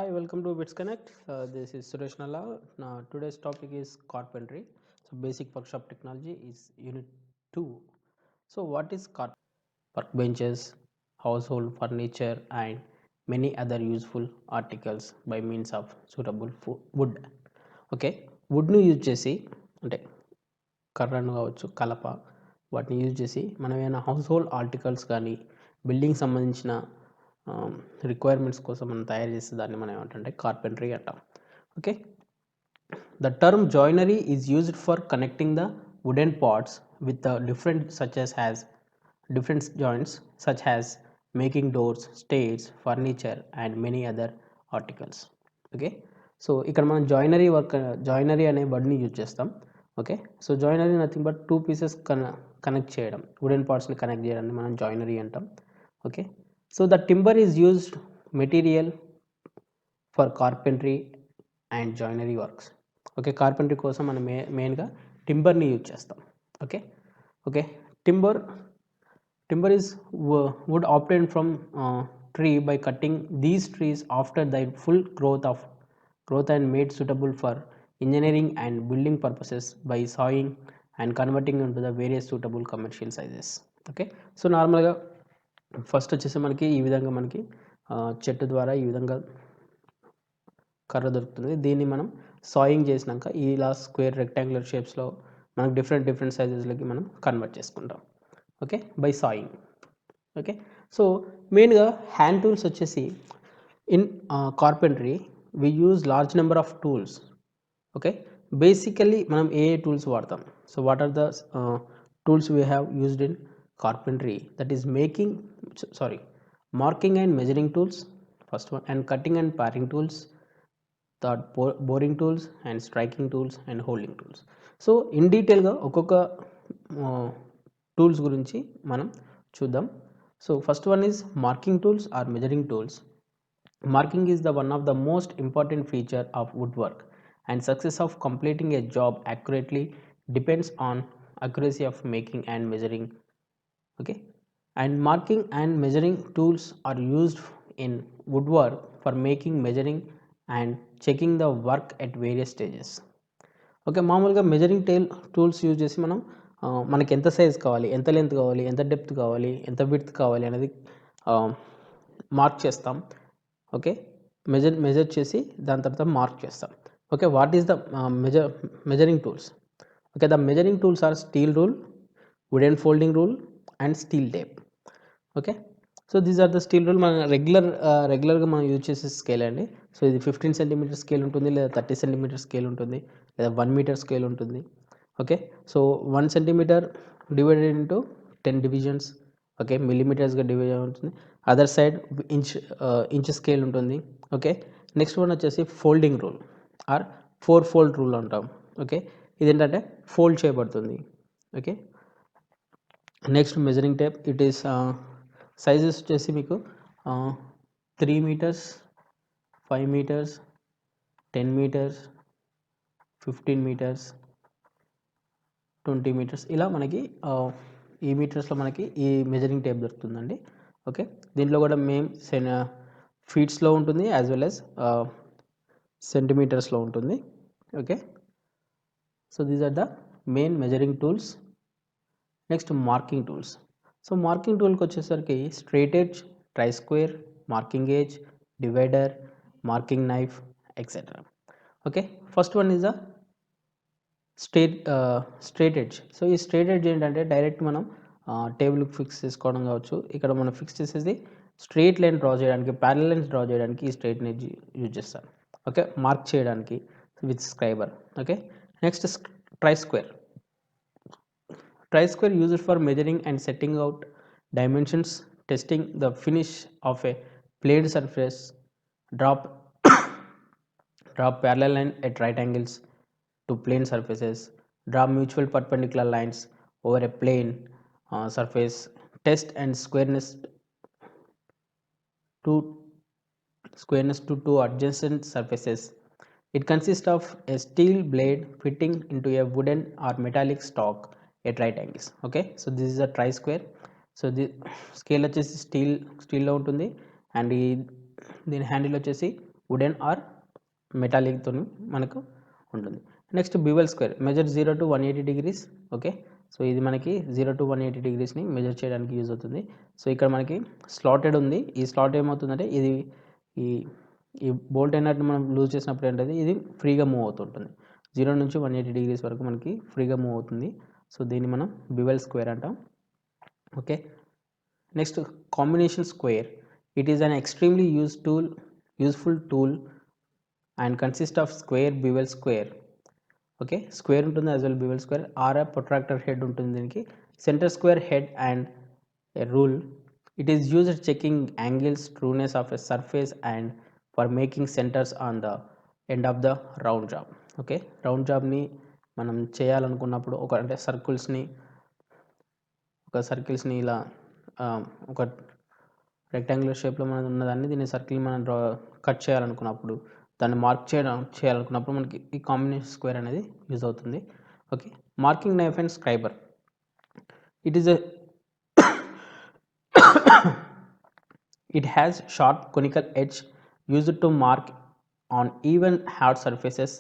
Hi, welcome to Bits Connect. This is Suresh Nalla. Now, today's topic is carpentry. So, basic workshop technology is Unit 2. So, what is carpentry? Workbenches, household furniture, and many other useful articles by means of suitable wood. Okay వుడ్ను use చేసి అంటే కర్రను కావచ్చు కలప వాటిని use చేసి మనం ఏమైనా హౌస్ హోల్డ్ ఆర్టికల్స్ కానీ బిల్డింగ్ సంబంధించిన రిక్వైర్మెంట్స్ కోసం మనం తయారు చేసే దాన్ని మనం ఏమంటే కార్పెంటరీ అంటాం. Okay, the term joinery is used for connecting the wooden parts with the different different joints such as making doors, stairs, furniture and many other articles. Okay, so ఇక్కడ మనం జాయినరీ అనే వర్డ్ని యూజ్ చేస్తాం. Okay, so joinery nothing but two pieces connect చేయడం, wooden పార్ట్స్ని connect చేయడాన్ని మనం joinery అంటాం. Okay, so the timber is used material for carpentry and joinery works. Okay, carpentry కోసం మనం మెయిన్గా టింబర్ని యూజ్ చేస్తాం. Okay okay timber is wood obtained from tree by cutting these trees after the full growth and made suitable for engineering and building purposes by sawing and converting into the various suitable commercial sizes. Okay, so నార్మల్గా first వచ్చేసి మనకి ఈ విధంగా మనకి చెట్టు ద్వారా ఈ విధంగా కర్ర దొరుకుతుంది. దీన్ని మనం సాయింగ్ చేసినాక ఇలా స్క్వేర్ రెక్టాంగులర్ షేప్స్లో మనకు డిఫరెంట్ సైజెస్లోకి మనం కన్వర్ట్ చేసుకుంటాం. Okay, by saying. Okay, so మెయిన్గా హ్యాండ్ టూల్స్ వచ్చేసి in carpentry we use large number of tools. Okay, basically మనం ఏ టూల్స్ వాడతాం? So what are the tools we have used in carpentry? That is marking and measuring tools, first one, and cutting and paring tools, third boring tools, and striking tools and holding tools. So in డీటెయిల్గా ఒక్కొక్క tools గురించి మనం చూద్దాం. So first one is marking tools or measuring tools. Marking is the one of the most important feature of woodwork, and success of completing a job accurately depends on accuracy of making and measuring. Okay, and marking and measuring tools are used in woodwork for making, measuring and checking the work at various stages. Okay, మామూలుగా measuring tools use చేసి మనం మనకి ఎంత size కావాలి, ఎంత length కావాలి, ఎంత depth కావాలి, ఎంత విడ్త్ కావాలి అనేది మార్క్ చేస్తాం. ఓకే, మెజర్ చేసి దాని తర్వాత మార్క్ చేస్తాం. Okay, what is the measuring tools? Okay, the measuring tools are steel rule, wooden folding rule and steel tape. Okay, so these are the steel rule. మన రెగ్యులర్గా మనం యూజ్ చేసే scale అండి. So ఇది 15 సెంటీమీటర్ స్కేల్ ఉంటుంది, లేదా 30 centimetre scale ఉంటుంది, లేదా 1 మీటర్ స్కేల్ ఉంటుంది. Okay, so 1 centimetre divided into 10 divisions. Okay, మిల్లీమీటర్స్గా డివైడ్ ఉంటుంది. అదర్ సైడ్ ఇంచ్ స్కేల్ ఉంటుంది. ఓకే, నెక్స్ట్ వన్ వచ్చేసి folding rule or 4 fold rule అంటాం. ఓకే, ఇదేంటంటే ఫోల్డ్ చేయబడుతుంది. Okay, next measuring tape. It is sizes వచ్చేసి మీకు 3 metres, 5 metres, 10 metres, 15 metres, 20 metres, ఇలా మనకి ఈ మీటర్స్లో మనకి ఈ మెజరింగ్ టేప్ దొరుకుతుందండి. ఓకే, దీంట్లో కూడా ఫీట్స్లో ఉంటుంది యాజ్ వెల్ యాజ్ సెంటీమీటర్స్లో ఉంటుంది. Okay, so these are the main measuring tools. Next marking tools. So marking టూల్కి వచ్చేసరికి straight edge, try square, marking gauge, divider, marking knife etcetera. Okay, first one is the straight edge. So ఈ straight edge ఏంటంటే direct మనం టేబుల్కి fix చేసుకోవడం కావచ్చు. ఇక్కడ మనం ఫిక్స్ చేసేది స్ట్రైట్ లైన్ డ్రా చేయడానికి, ప్యారల్ లైన్స్ డ్రా చేయడానికి ఈ స్ట్రైట్ ఎడ్జ్ యూజ్ చేస్తాను. ఓకే, మార్క్ చేయడానికి with scriber. Okay, next try square. Tri square used for measuring and setting out dimensions, testing the finish of a planed surface, draw parallel line at right angles to plane surfaces, draw mutual perpendicular lines over a plane surface, test and squareness to two adjacent surfaces. It consists of a steel blade fitting into a wooden or metallic stock at right angles. Okay, so this is a tri square. So scale వచ్చేసి స్టీల్లో ఉంటుంది and దీని handle వచ్చేసి wooden are మెటాలిక్తో మనకు ఉంటుంది. Next bevel square measure 0 to 180 degrees. Okay, so ఇది మనకి 0 to 180 degreesని measure చేయడానికి use అవుతుంది. సో ఇక్కడ మనకి స్లాటెడ్ ఉంది. ఈ స్లాట్ ఏమవుతుందంటే ఇది ఈ ఈ బోల్ట్ అయినట్టు మనం లూజ్ చేసినప్పుడు ఏంటంటే ఇది ఫ్రీగా మూవ్ అవుతుంటుంది. 0 నుంచి 180 degrees వరకు మనకి ఫ్రీగా మూవ్ అవుతుంది. సో దీన్ని మనం బివెల్ స్క్వేర్ అంటాం. Okay, next combination square. It is an extremely useful tool and consist of square bevel square. Okay, square ఉంటుంది as well bevel square or a protractor head ఉంటుంది దీనికి. Centre square head and a rule. It is used checking angles, trueness of a surface and for making centres on the end of the round job. Okay, round జాబ్ని మనం చేయాలనుకున్నప్పుడు అంటే సర్కిల్స్ని ఇలా ఒక rectangular షేప్లో మనం ఉన్నదాన్ని దీన్ని సర్కిల్ మనం కట్ చేయాలనుకున్నప్పుడు, దాన్ని మార్క్ చేయాలనుకున్నప్పుడు మనకి ఈ కాంబినేషన్ స్క్వేర్ అనేది యూజ్ అవుతుంది. Okay, marking knife and scriber. It is it has sharp conical edge used to mark on even hard surfaces.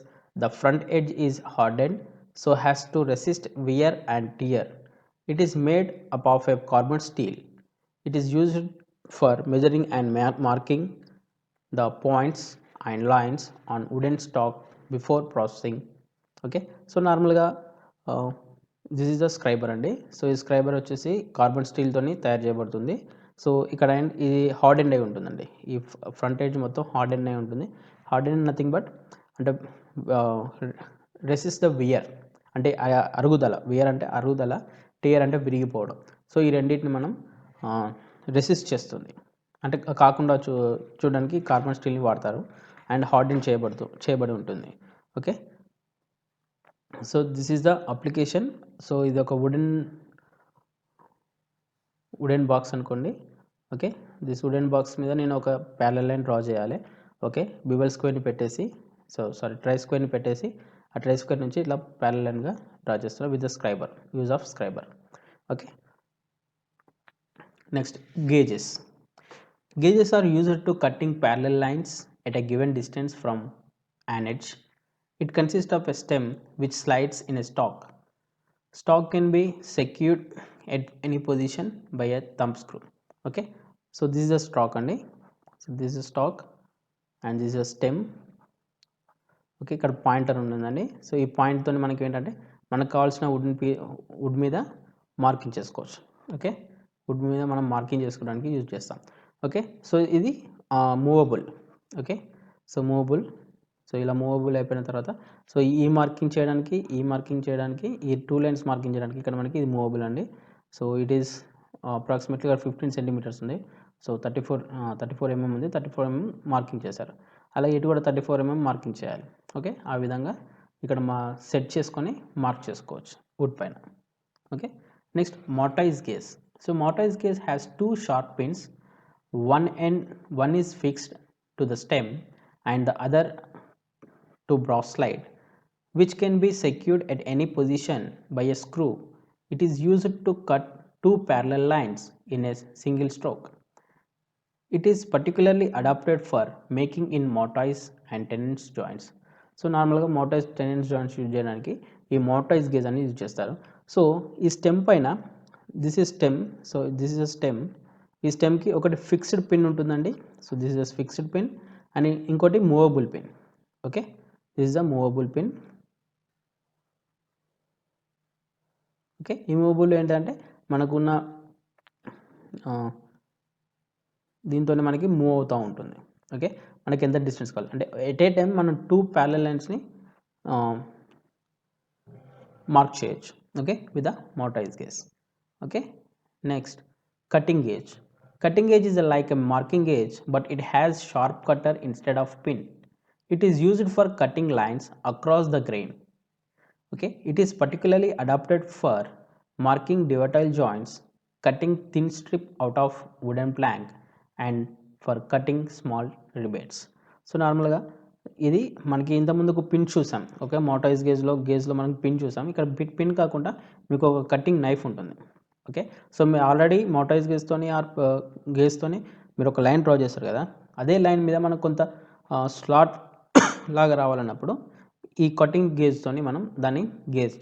The front edge is hardened so as to resist wear and tear. It is made up of a carbon steel. It is used for measuring and marking the points and lines on wooden stock before processing. Okay, so నార్మల్గా this is the scriber అండి. So ఈ scriber వచ్చేసి carbon స్టీల్తోని తయారు చేయబడుతుంది. So ఇక్కడ ఇది hard end అయి ఉంటుందండి. ఈ ఫ్రంట్ ఎడ్జ్ మొత్తం హార్డ్ ఎండ్ అయి ఉంటుంది. హార్డ్ ఎండ్ నథింగ్ బట్ అంటే రెసిస్ట్ ద వియర్ అంటే అరుగుదల, వియర్ అంటే అరుగుదల, టియర్ అంటే విరిగిపోవడం. సో ఈ రెండింటిని మనం రెసిస్ట్ చేస్తుంది. అంటే కాకుండా చూడడానికి కార్బన్ స్టీల్ని వాడతారు అండ్ హార్డ్ ఎండ్ చేయబడి ఉంటుంది. Okay, so this is the application. So ఇది ఒక వుడెన్ బాక్స్ అనుకోండి. ఓకే, దిస్ వుడెన్ బాక్స్ మీద నేను ఒక ప్యారలల్ లైన్ డ్రా చేయాలి. ఓకే, బివెల్ స్క్వేర్ని పెట్టేసి ట్రై స్క్వేర్ని పెట్టేసి ఆ ట్రై స్క్వేర్ నుంచి ఇట్లా ప్యారలల్ లైన్గా డ్రా చేస్తున్నా with the scriber, use of scriber. Okay, next gauges. Gauges are used to cutting parallel lines at a given distance from an edge. It consists of a stem which slides in a stalk. Stalk can be secured at any position by a thumb screw. Okay, so this is a stalk andi. So this is a stalk and this is a stem. Okay, ఇక్కడ pointer ఉంటుందండి. So ఈ పాయింట్తో మనకి ఏంటంటే మనకు కావాల్సిన would మీద marking చేసుకోవచ్చు. Okay, would మీద మనం మార్కింగ్ చేసుకోవడానికి యూజ్ చేస్తాం. ఓకే, సో ఇది movable. Okay, so movable. So ఇలా మూవబుల్ అయిపోయిన తర్వాత సో ఈ మార్కింగ్ చేయడానికి ఈ 2 లైన్స్ మార్కింగ్ చేయడానికి ఇక్కడ మనకి ఇది మూవబుల్ అండి. సో ఇట్ ఈస్ అప్రాక్సిమేట్లీగా 15 సెంటీమీటర్స్ ఉంది. సో 34 mm ఉంది. 34 mm మార్కింగ్ చేశారు. అలాగే ఇటు కూడా 34 mm మార్కింగ్ చేయాలి. ఓకే, ఆ విధంగా ఇక్కడ సెట్ చేసుకొని మార్క్ చేసుకోవచ్చు వుడ్ పైన. Okay, next mortise gauge. So mortise gauge has 2 sharp pins. One is fixed to the stem and the other to brass slide, which can be secured at any position by a screw. It is used to cut 2 parallel lines in a single stroke. It is particularly adapted for making in mortise and tenon joints. So నార్మల్గా mortise టెనెన్స్ joints use చేయడానికి ఈ mortise gauge అని use చేస్తారు. So ఈ stem పైన this is stem. So this is a stem. ఈ స్టెమ్కి ఒకటి fixed pin ఉంటుందండి. So this is fixed pin అని ఇంకోటి movable pin. Okay, this is the movable pin. Okay, ఈ మూవబుల్ ఏంటంటే మనకున్న దీంతోనే మనకి మూవ్ అవుతూ ఉంటుంది. ఓకే, మనకి ఎంత డిస్టెన్స్ కావాలి అంటే ఎట్ ఏ టైం మనం 2 ప్యారలల్ లైన్స్ని మార్క్ చేయొచ్చు. Okay, with the mortise gauge. Okay, next cutting gauge. Cutting gauge is like a marking gauge, but it has sharp cutter instead of pin. It is used for cutting lines across the grain. Okay, it is particularly adapted for marking divotyl joints, cutting thin strip out of wooden plank, and for cutting small rivets. So నార్మల్గా ఇది మనకి ఇంతకుముందుకు pin చూసాం. Okay, mortise గేజ్లో మనకి pin చూసాం. ఇక్కడ pin కాకుండా మీకు ఒక కటింగ్ నైఫ్ ఉంటుంది. ఓకే, సో మీరు ఆల్రెడీ మోర్టైజ్ గేజ్తోని గేజ్తోని మీరు ఒక లైన్ డ్రా చేస్తారు కదా, అదే లైన్ మీద మనకు కొంత స్లాట్ లాగా రావాలన్నప్పుడు ఈ కటింగ్ గేజ్తోని మనం దాన్ని గేజ్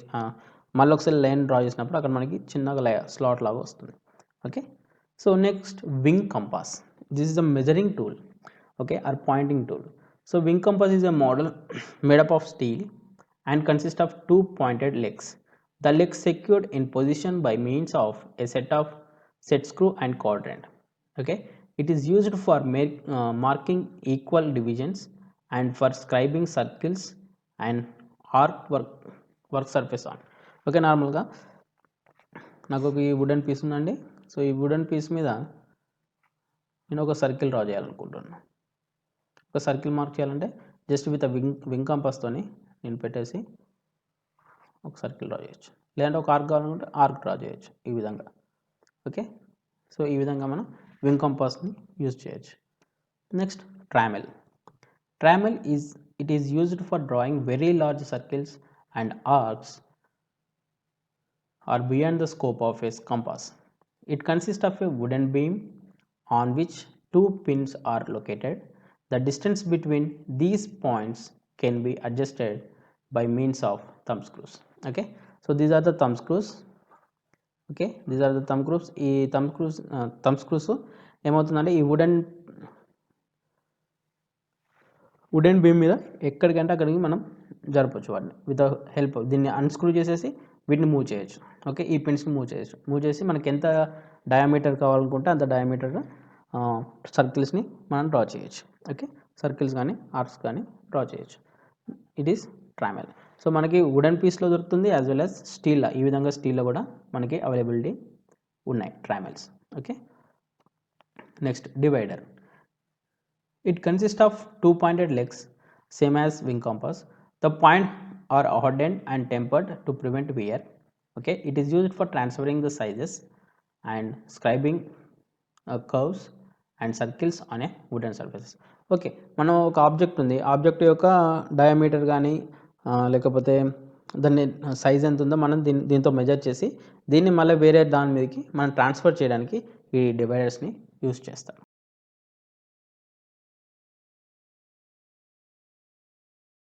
మళ్ళీ ఒకసారి లైన్ డ్రా చేసినప్పుడు అక్కడ మనకి చిన్నగా స్లాట్ లాగా వస్తుంది. Okay, so next wing compass. This is the measuring tool, okay, or pointing tool. So wing compass is a model made up of steel and consists of two pointed legs. The legs secured in position by means of a set screw and quadrant. Okay, it is used for marking equal divisions and for scribing circles and arc work surface on. Okay, నార్మల్గా నాకు ఒక ఈ wooden piece ఉందండి. So ఈ wooden piece మీద నేను ఒక circle draw చేయాలనుకుంటున్నాను. ఒక సర్కిల్ మార్క్ చేయాలంటే జస్ట్ విత్ వింగ్ కంపాస్తోని నేను పెట్టేసి ఒక సర్కిల్ డ్రా చేయొచ్చు, లేదంటే ఒక ఆర్క్ కావాలనుకుంటే ఆర్క్ డ్రా చేయొచ్చు ఈ విధంగా. ఓకే, సో ఈ విధంగా మనం వింగ్ కంపాస్ని యూజ్ చేయొచ్చు. Next trammel. Trammel is used for drawing very large circles and arcs are beyond the scope of a compass. It consists of a wooden beam on which two pins are located. The distance between these points can be adjusted by means of thumb screws. Okay, so these are the thumb screws. Okay, these are the thumb screws. ఈ thumb screws ఏమవుతుందంటే ఈ wooden beam మీద ఎక్కడికంటే అక్కడికి మనం జరపచ్చు వాటిని with help. దీన్ని అన్స్క్రూ చేసేసి వీటిని మూవ్ చేయొచ్చు. ఓకే, ఈ పిన్స్ని మూవ్ చేసి మనకి ఎంత డయామీటర్ కావాలనుకుంటే అంత డయామీటర్ సర్కిల్స్ని మనం డ్రా చేయొచ్చు. ఓకే, సర్కిల్స్ కానీ ఆర్క్స్ కానీ డ్రా చేయొచ్చు. It is trammel. సో మనకి వుడెన్ పీస్లో దొరుకుతుంది, యాజ్ వెల్ యాజ్ స్టీల్లో. ఈ విధంగా స్టీల్లో కూడా మనకి అవైలబిలిటీ ఉన్నాయి ట్రామెల్స్. Okay, next divider. It consists of two pointed legs, same as wing compass. The point are hardened and tempered to prevent wear. Okay, it is used for transferring the sizes and scribing curves and circles on a wooden surfaces. Okay, మనం ఒక object ఉంది, object యొక్క diameter కానీ లేకపోతే దాన్ని size ఎంత ఉందో మనం దీంతో మెజర్ చేసి దీన్ని మళ్ళీ వేరే దాని మీదకి మనం ట్రాన్స్ఫర్ చేయడానికి ఈ డివైడర్స్ని యూజ్ చేస్తాం.